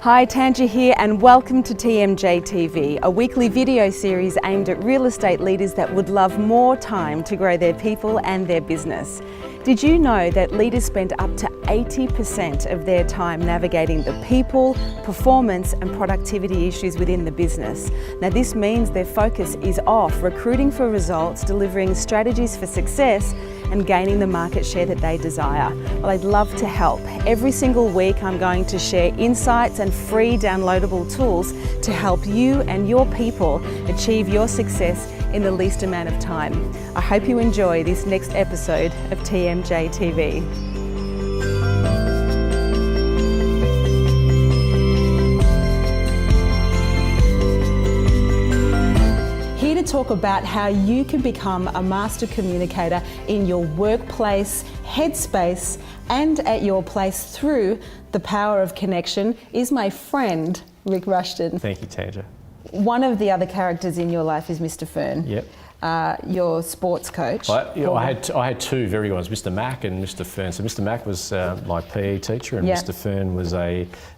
Hi, Tanj here and welcome to TMJTV, a weekly video series aimed at real estate leaders that would love more time to grow their people and their business. Did you know that leaders spend up to 80% of their time navigating the people, performance and productivity issues within the business? Now this means their focus is off recruiting for results, delivering strategies for success and gaining the market share that they desire. Well, I'd love to help. Every single week I'm going to share insights and free downloadable tools to help you and your people achieve your success in the least amount of time. I hope you enjoy this next episode of TMJTV. Here to talk about how you can become a master communicator in your workplace, headspace, and at your place through the power of connection is my friend, Rik Rushton. Thank you, Tanj. One of the other characters in your life is Mr. Fern. Yep. Your sports coach. I had two very good ones, Mr. Mac and Mr. Fern. So Mr. Mac was my PE teacher, and Yep. Mr. Fern was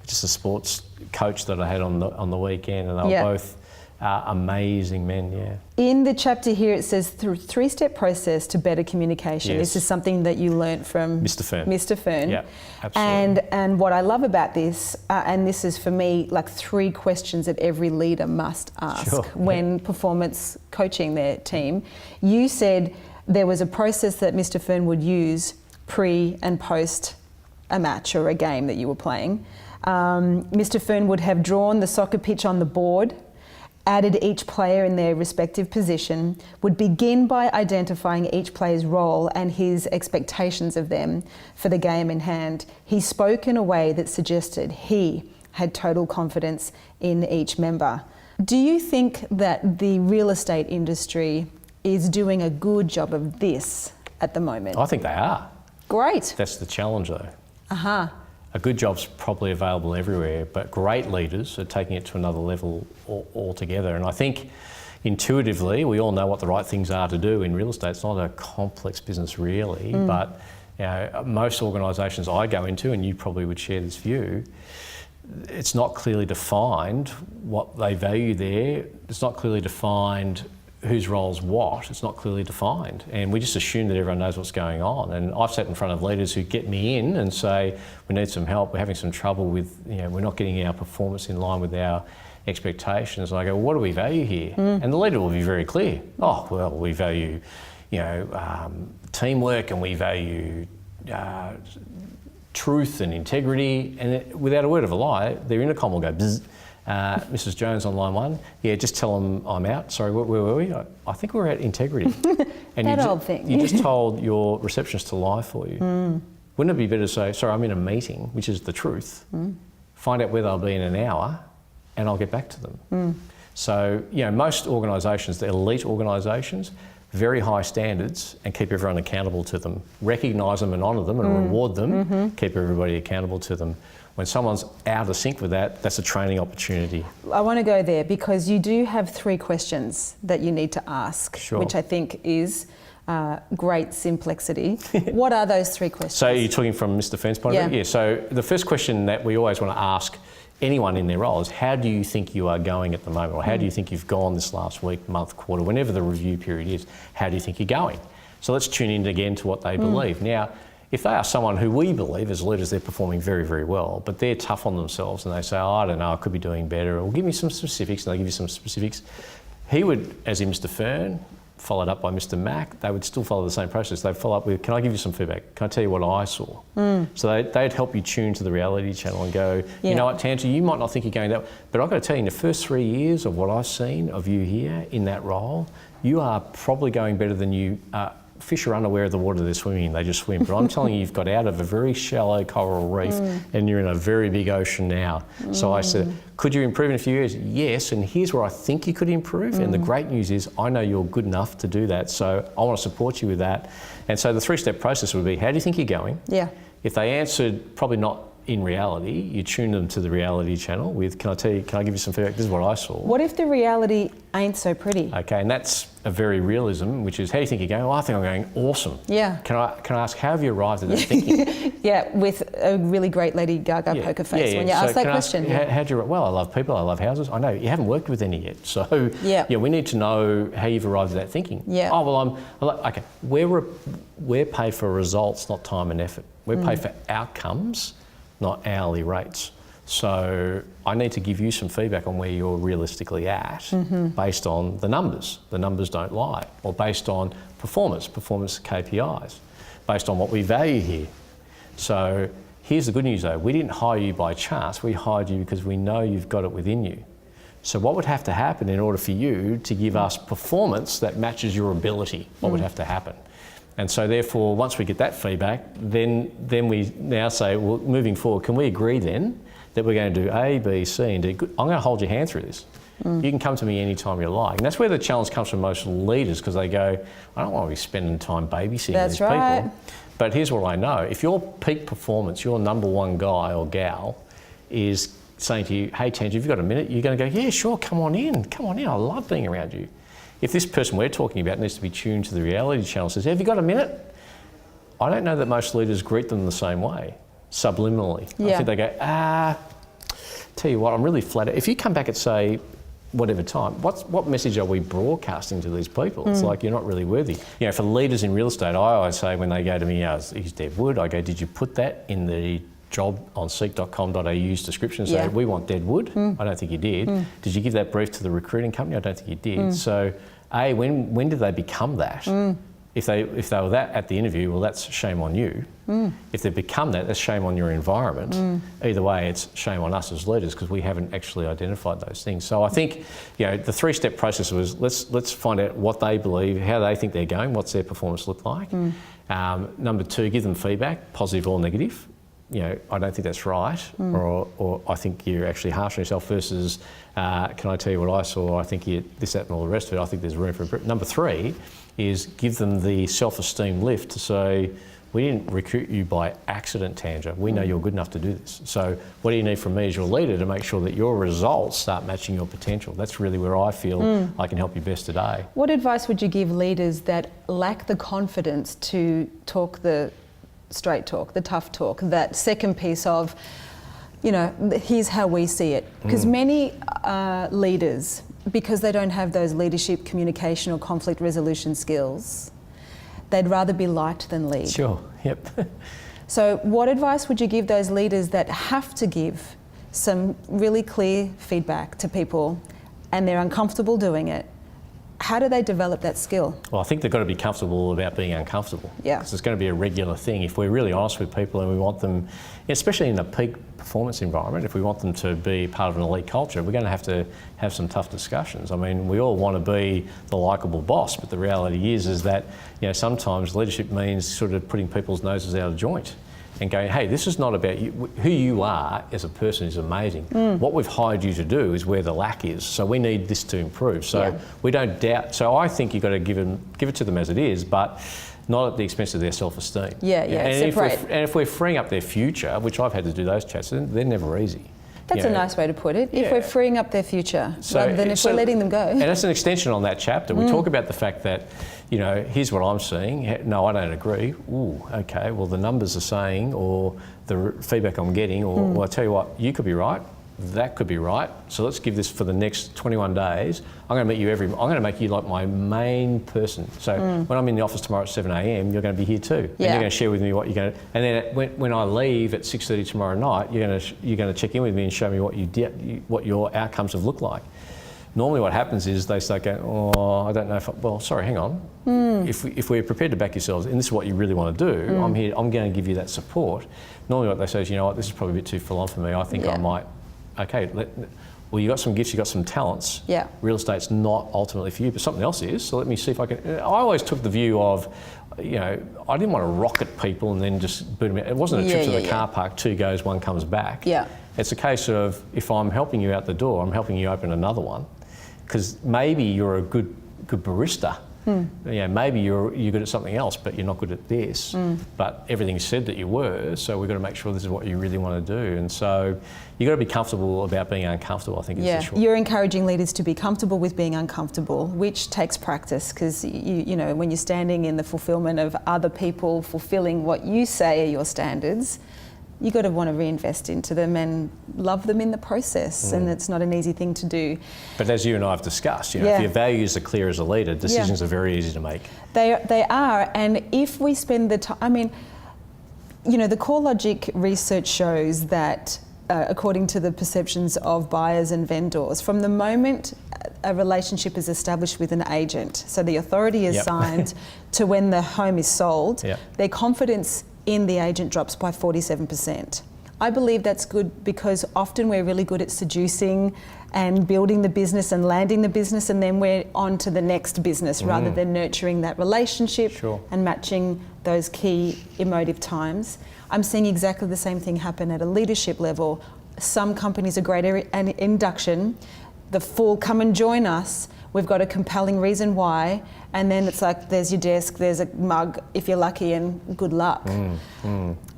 just a sports coach that I had on the weekend, and they were Yep. both amazing men. Yeah. In the chapter here, it says through three-step process to better communication. Yes. This is something that you learnt from Mr. Fern. Mr. Fern. Yeah, absolutely. And what I love about this, and this is for me like three questions that every leader must ask when performance coaching their team. You said there was a process that Mr. Fern would use pre and post a match or a game that you were playing. Mr. Fern would have drawn the soccer pitch on the board, added each player in their respective position, would begin by identifying each player's role and his expectations of them for the game in hand. He spoke in a way that suggested he had total confidence in each member. Do you think that the real estate industry is doing a good job of this at the moment? I think they are. Great. That's the challenge, though. Uh-huh. A good job's probably available everywhere, but great leaders are taking it to another level altogether. And I think intuitively, we all know what the right things are to do in real estate. It's not a complex business really, but you know, most organisations I go into, and you probably would share this view, it's not clearly defined what they value there. It's not clearly defined whose role's what. It's not clearly defined, and we just assume that everyone knows what's going on. And I've sat in front of leaders who get me in and say, we need some help, we're having some trouble with, we're not getting our performance in line with our expectations. And I go, well, what do we value here? And the leader will be very clear. Oh, well, we value, teamwork, and we value truth and integrity. And without a word of a lie, their intercom will go bzz. Mrs. Jones on line one, just tell them I'm out. Sorry, where were we? I think we were at integrity. And that old thing. You just told your receptionist to lie for you. Wouldn't it be better to say, sorry, I'm in a meeting, which is the truth, find out where they'll be in an hour, and I'll get back to them. So, most organisations, the elite organisations, very high standards, and keep everyone accountable to them. Recognise them and honour them and reward them, keep everybody accountable to them. When someone's out of sync with that, that's a training opportunity. I want to go there because you do have three questions that you need to ask, which I think is great simplicity. What are those three questions? So you're talking from Mr. Fern's point of view? Yeah, so the first question that we always want to ask anyone in their role is, how do you think you are going at the moment? Or how do you think you've gone this last week, month, quarter, whenever the review period is? How do you think you're going? So let's tune in again to what they believe. Now, if they are someone who we believe as leaders they're performing very, very well, but they're tough on themselves and they say, I don't know, I could be doing better, or give me some specifics, and they give you some specifics, he would, as in Mr. Fern, followed up by Mr. Mac, they would still follow the same process. They'd follow up with, can I give you some feedback? Can I tell you what I saw? So they'd help you tune to the reality channel and go, you know what, Tanj, you might not think you're going that way, but I've got to tell you, in the first 3 years of what I've seen of you here in that role, you are probably going better than you fish are unaware of the water they're swimming in, they just swim. But I'm telling you, you've got out of a very shallow coral reef and you're in a very big ocean now. So I said, could you improve in a few years? Yes, and here's where I think you could improve. And the great news is, I know you're good enough to do that, so I want to support you with that. And so the three-step process would be, how do you think you're going? Yeah. If they answered probably not in reality, you tune them to the reality channel with, can I give you some feedback? This is what I saw. What if the reality ain't so pretty? Okay, and that's a very realism, which is, how do you think you're going? Well, I think I'm going awesome. Yeah. Can I ask, how have you arrived at that thinking? Yeah, with a really great Lady Gaga poker face when you ask that question. How'd you, well, I love people, I love houses. I know, you haven't worked with any yet. So, we need to know how you've arrived at that thinking. Yeah. Oh, well, okay, we're paid for results, not time and effort. We're paid for outcomes, not hourly rates. So I need to give you some feedback on where you're realistically at based on the numbers. The numbers don't lie. Or based on performance KPIs, based on what we value here. So here's the good news though, we didn't hire you by chance, we hired you because we know you've got it within you. So what would have to happen in order for you to give us performance that matches your ability? What would have to happen? And so therefore, once we get that feedback, then we now say, well, moving forward, can we agree then that we're going to do A, B, C and D? Good. I'm going to hold your hand through this. You can come to me anytime you like. And that's where the challenge comes from most leaders, because they go, I don't want to be spending time babysitting these people. But here's what I know. If your peak performance, your number one guy or gal is saying to you, hey, Tanj, have you got a minute? You're going to go, yeah, sure, come on in. I love being around you. If this person we're talking about needs to be tuned to the reality channel and says, have you got a minute? I don't know that most leaders greet them the same way, subliminally. I think they go, tell you what, I'm really flattered. If you come back at, say, whatever time, what message are we broadcasting to these people? It's like, you're not really worthy. You know, for leaders in real estate, I always say when they go to me, he's Deb Wood, I go, did you put that in the job on seek.com.au's description and say, we want Deb Wood? I don't think you did. Did you give that brief to the recruiting company? I don't think you did. So, when did they become that? If they were that at the interview, well, that's shame on you. If they become that, that's shame on your environment. Either way, it's shame on us as leaders because we haven't actually identified those things. So I think, you know, the three-step process was let's find out what they believe, how they think they're going, what's their performance look like. Number two, give them feedback, positive or negative. You know, I don't think that's right, or I think you're actually harsh on yourself versus, can I tell you what I saw? I think this, that and all the rest of it. I think there's room for improvement. Number three is give them the self-esteem lift to say, we didn't recruit you by accident, Tanj. We know you're good enough to do this. So what do you need from me as your leader to make sure that your results start matching your potential? That's really where I feel I can help you best today. What advice would you give leaders that lack the confidence to talk the straight talk, the tough talk, that second piece of, you know, here's how we see it? Because many leaders, because they don't have those leadership, communication or conflict resolution skills, they'd rather be liked than lead. Sure, yep. So what advice would you give those leaders that have to give some really clear feedback to people and they're uncomfortable doing it? How do they develop that skill? Well, I think they've got to be comfortable about being uncomfortable. Yeah. Because it's going to be a regular thing. If we're really honest with people and we want them, especially in a peak performance environment, if we want them to be part of an elite culture, we're going to have some tough discussions. I mean, we all want to be the likeable boss, but the reality is that, you know, sometimes leadership means sort of putting people's noses out of joint and going, hey, this is not about you. Who you are as a person is amazing. What we've hired you to do is where the lack is. So we need this to improve. So we don't doubt. So I think you've got to give it to them as it is, but not at the expense of their self-esteem. And if we're freeing up their future, which I've had to do those chats, they're never easy. That's a nice way to put it. If we're freeing up their future, rather than if we're letting them go. And that's an extension on that chapter. We talk about the fact that, you know, here's what I'm seeing. No, I don't agree. Ooh, okay, well, the numbers are saying, or the feedback I'm getting, or well, I tell you what, you could be right, that could be right. So let's give this for the next 21 days. I'm going to meet you I'm going to make you like my main person. So when I'm in the office tomorrow at 7 a.m, you're going to be here too. And you're going to share with me what you're going to, and then when I leave at 6:30 tomorrow night, you're going to check in with me and show me what you did, what your outcomes have looked like. Normally what happens is they start going, oh, I don't know if, well, sorry, hang on. If we're prepared to back yourselves, and this is what you really want to do, I'm here, I'm going to give you that support. Normally what they say is, you know what, this is probably a bit too full on for me. I think I might, okay, well, you got some gifts, you got some talents. Real estate's not ultimately for you, but something else is. So let me see if I can. I always took the view of, you know, I didn't want to rocket people and then just boot them out. It wasn't a trip to the car park, two goes, one comes back. It's a case of, if I'm helping you out the door, I'm helping you open another one. Because maybe you're a good barista, Maybe you're good at something else, but you're not good at this. But everything said that you were, so we've got to make sure this is what you really want to do. And so you've got to be comfortable about being uncomfortable, I think is the short. You're encouraging leaders to be comfortable with being uncomfortable, which takes practice, because you know, when you're standing in the fulfillment of other people fulfilling what you say are your standards, you got to want to reinvest into them and love them in the process, and it's not an easy thing to do. But as you and I have discussed, you know, if your values are clear as a leader, decisions are very easy to make. They are, and if we spend the time, I mean, you know, the CoreLogic research shows that according to the perceptions of buyers and vendors, from the moment a relationship is established with an agent, so the authority is signed, to when the home is sold, their confidence in the agent drops by 47%. I believe that's good because often we're really good at seducing and building the business and landing the business, and then we're on to the next business rather than nurturing that relationship and matching those key emotive times. I'm seeing exactly the same thing happen at a leadership level. Some companies are great at induction, the full come and join us, we've got a compelling reason why, and then it's like, there's your desk, there's a mug if you're lucky, and good luck.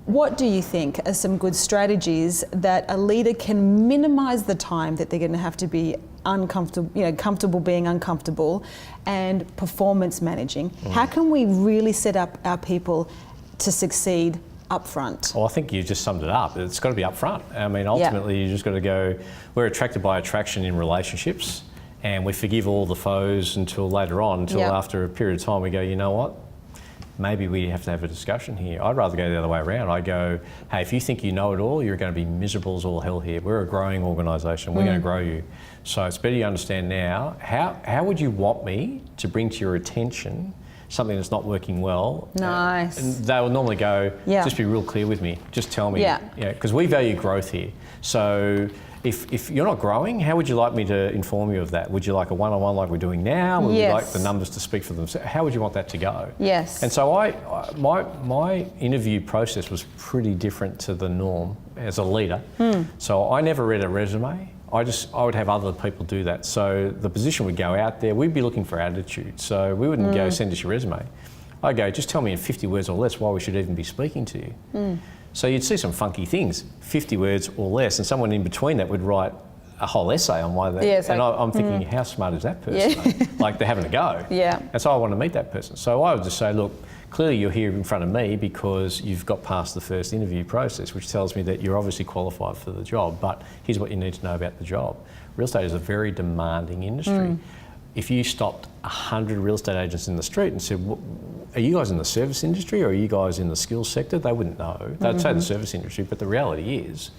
What do you think are some good strategies that a leader can minimise the time that they're going to have to be uncomfortable, you know, comfortable being uncomfortable, and performance managing? How can we really set up our people to succeed up front? Well, I think you just summed it up. It's got to be up front. I mean, ultimately, you just got to go, we're attracted by attraction in relationships, and we forgive all the foes until later on, until after a period of time we go, you know what, maybe we have to have a discussion here. I'd rather go the other way around. I go, hey, if you think you know it all, you're going to be miserable as all hell here. We're a growing organisation, we're going to grow you. So it's better you understand now, how would you want me to bring to your attention something that's not working well? Nice. And they will normally go, just be real clear with me, just tell me. Because we value growth here. So if you're not growing, how would you like me to inform you of that? Would you like a one-on-one like we're doing now? Would you like the numbers to speak for themselves? How would you want that to go? Yes. And so my interview process was pretty different to the norm as a leader. So I never read a resume. I would have other people do that. So the position would go out there, we'd be looking for attitude. So we wouldn't go, send us your resume. I'd go, just tell me in 50 words or less why we should even be speaking to you. So you'd see some funky things, 50 words or less, and someone in between that would write a whole essay on why that. And I'm thinking, how smart is that person? Like they're having a go. And so I want to meet that person. So I would just say, look, clearly you're here in front of me because you've got past the first interview process, which tells me that you're obviously qualified for the job, but here's what you need to know about the job. Real estate is a very demanding industry. If you stopped 100 real estate agents in the street and said, are you guys in the service industry or are you guys in the skills sector? They wouldn't know. They'd say the service industry, but the reality is,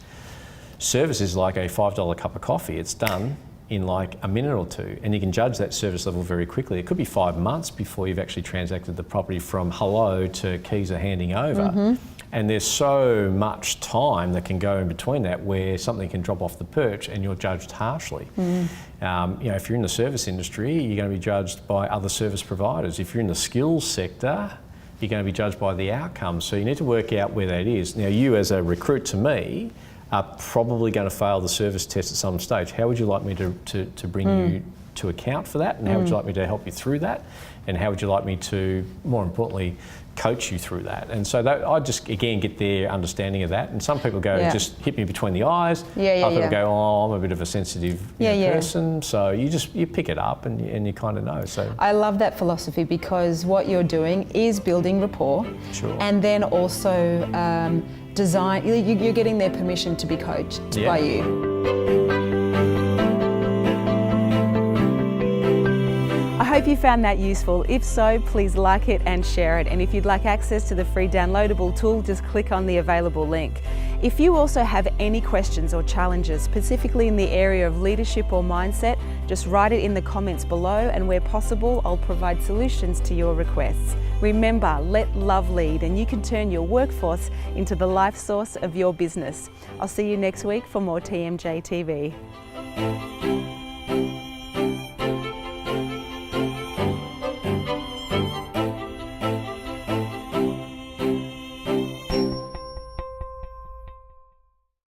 service is like a $5 cup of coffee. It's done in like a minute or two, and you can judge that service level very quickly. It could be 5 months before you've actually transacted the property from hello to keys are handing over. And there's so much time that can go in between that where something can drop off the perch and you're judged harshly. You know, if you're in the service industry, you're going to be judged by other service providers. If you're in the skills sector, you're going to be judged by the outcomes. So you need to work out where that is. Now, you as a recruit to me are probably going to fail the service test at some stage. How would you like me to bring you to account for that? And how would you like me to help you through that? And how would you like me to, more importantly, coach you through that? And so that, I just, again, get their understanding of that. And some people go, just hit me between the eyes. Other people go, oh, I'm a bit of a sensitive person. So you pick it up and you kind of know. So I love that philosophy because what you're doing is building rapport. And then also design, you're getting their permission to be coached by you. I hope you found that useful. If so, please like it and share it. And if you'd like access to the free downloadable tool, just click on the available link. If you also have any questions or challenges, specifically in the area of leadership or mindset, just write it in the comments below, and where possible, I'll provide solutions to your requests. Remember, let love lead, and you can turn your workforce into the life source of your business. I'll see you next week for more TMJTV.